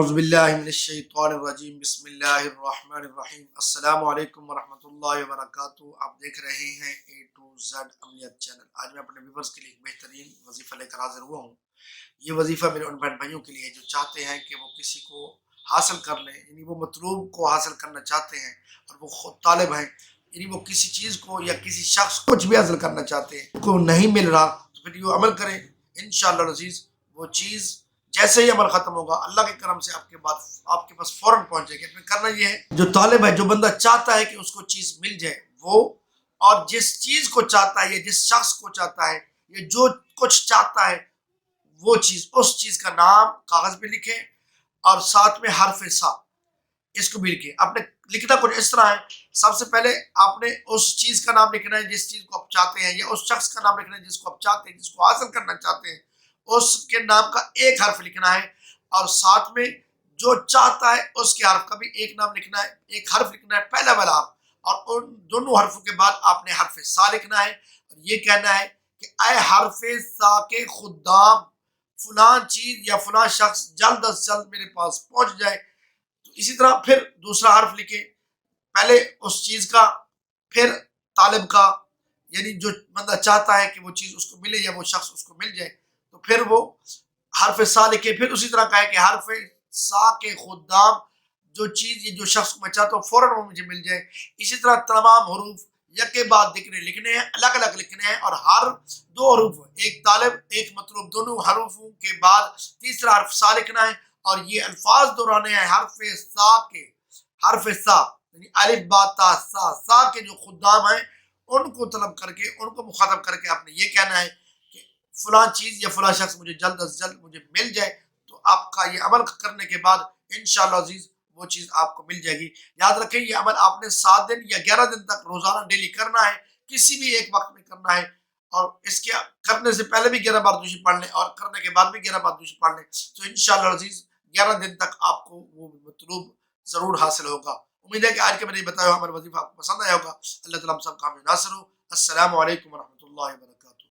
اعوذ باللہ من الشیطان الرجیم، بسم اللہ الرحمن الرحیم۔ السلام علیکم ورحمۃ اللہ وبرکاتہ۔ آپ دیکھ رہے ہیں اے ٹو زیڈ امنیت چینل۔ آج میں اپنے ویورز کے لیے ایک بہترین وظیفہ لے کر حاضر ہوا ہوں۔ یہ وظیفہ میرے ان بہن بھائیوں کے لیے ہے جو چاہتے ہیں کہ وہ کسی کو حاصل کر لیں، یعنی وہ مطلوب کو حاصل کرنا چاہتے ہیں اور وہ خود طالب ہیں، یعنی وہ کسی چیز کو یا کسی شخص کو کچھ بھی حاصل کرنا چاہتے ہیں، کو نہیں مل رہا تو پھر یہ عمل کریں، انشاءاللہ العزیز وہ چیز جیسے ہی عمل ختم ہوگا اللہ کے کرم سے آپ کے پاس فوراً پہنچ جائے گی۔ پھر کرنا یہ ہے، جو طالب ہے، جو بندہ چاہتا ہے کہ اس کو چیز مل جائے وہ، اور جس چیز کو چاہتا ہے یا جس شخص کو چاہتا ہے یا جو کچھ چاہتا ہے وہ چیز، اس چیز کا نام کاغذ پہ لکھیں اور ساتھ میں حرف سا اس کو بھی لکھیں۔ آپ نے لکھنا کچھ اس طرح ہے، سب سے پہلے آپ نے اس چیز کا نام لکھنا ہے جس چیز کو آپ چاہتے ہیں، یا اس شخص کا نام لکھنا ہے جس کو آپ چاہتے ہیں، جس کو حاصل کرنا چاہتے ہیں، اس کے نام کا ایک حرف لکھنا ہے، اور ساتھ میں جو چاہتا ہے اس کے حرف کا بھی ایک نام لکھنا ہے، ایک حرف لکھنا ہے، پہلا والا حرف، اور ان دونوں حرفوں کے بعد آپ نے حرف سا لکھنا ہے اور یہ کہنا ہے کہ اے حرف سا کے خدام، فلاں چیز یا فلاں شخص جلد از جلد میرے پاس پہنچ جائے۔ تو اسی طرح پھر دوسرا حرف لکھیں، پہلے اس چیز کا، پھر طالب کا، یعنی جو بندہ چاہتا ہے کہ وہ چیز اس کو ملے یا وہ شخص اس کو مل جائے، تو پھر وہ حرف سا لکھے، پھر اسی طرح کہے کہ حرف سا کے خدام، جو چیز یا جو شخص کو میں چاہتا ہوں فوراً وہ مجھے مل جائے۔ اسی طرح تمام حروف یکے بعد لکھنے ہیں، الگ الگ لکھنے ہیں، اور ہر دو حروف، ایک طالب ایک مطلوب، دونوں حروفوں کے بعد تیسرا حرف سا لکھنا ہے، اور یہ الفاظ دہرانے ہیں حرف سا کے، حرف سا یعنی الف با تا سا، سا کے جو خدام ہیں ان کو طلب کر کے، ان کو مخاطب کر کے آپ نے یہ کہنا ہے کہ فلاں چیز یا فلاں شخص مجھے جلد از جلد مجھے مل جائے۔ تو آپ کا یہ عمل کرنے کے بعد انشاءاللہ عزیز وہ چیز آپ کو مل جائے گی۔ یاد رکھیں یہ عمل آپ نے 7 دن یا 11 دن تک روزانہ ڈیلی کرنا ہے، کسی بھی ایک وقت میں کرنا ہے، اور اس کے کرنے سے پہلے بھی 11 بار دوشی پڑھ لیں اور کرنے کے بعد بھی 11 بار دوشی پڑھ لیں، تو انشاءاللہ عزیز 11 دن تک آپ کو وہ مطلوب ضرور حاصل ہوگا۔ امید ہے کہ آج کے میرے بتایا ہوا ہمارا وظیفہ آپ کو پسند آیا ہوگا۔ اللہ تعالیٰ ہم سب کا حامی ناصر ہو۔ السلام علیکم ورحمۃ اللہ وبرکاتہ۔